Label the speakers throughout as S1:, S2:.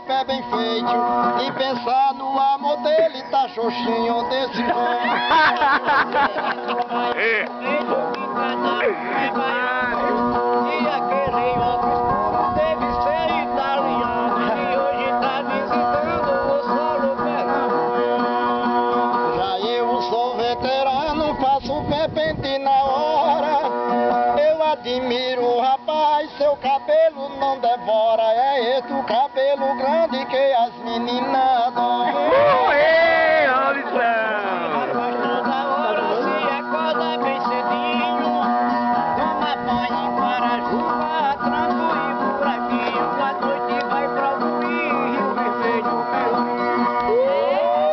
S1: pé bem feito. E pensar no amor dele, tá xoxinho desse jeito. E aquele óculos escuro deve ser italiano. E hoje tá visitando o solo peruano. Já eu sou veterano, faço pepente na hora. Eu admiro o rapaz, seu cabelo não devora. É esse o cabelo grande que as meninas adoram. Mas toda hora se acorda bem cedinho, toma banho em Guarajuba, tranco e buraquinho. À noite vai pra o Rio Vermelho,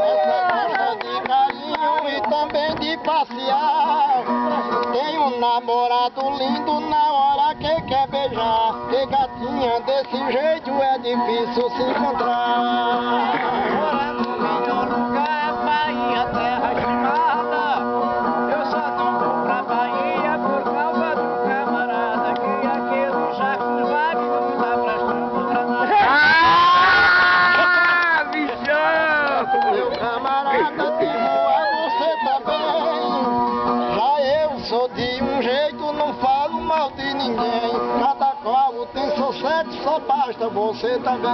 S1: essa gosta de carinho e também de passear. Tem um namorado lindo na hora que quer beijar. Que gatinha desse jeito é difícil se encontrar. Mora no melhor lugar, Bahia, terra estimada. Eu só não vou pra Bahia por causa do camarada. Que aquele Jacques Wagner não tá prestando pra nada.
S2: Bichão!
S1: Meu camarada, de boa você também. Já eu sou de um jeito, não falo mal de ninguém. Cada qual tem seu sexo, só basta você também.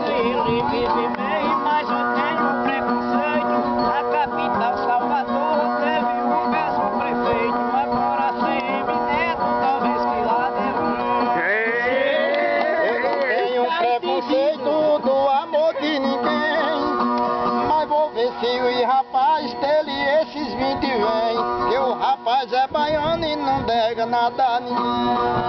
S1: Ele vive bem, mas eu tenho preconceito. A capital Salvador teve o mesmo prefeito. Agora CM Neto, talvez que lá deu jeito. Eu não tenho preconceito do amor de ninguém, mas vou ver se o rapaz dele esses 20 vem. Que o rapaz é baiano e não dega nada a ninguém.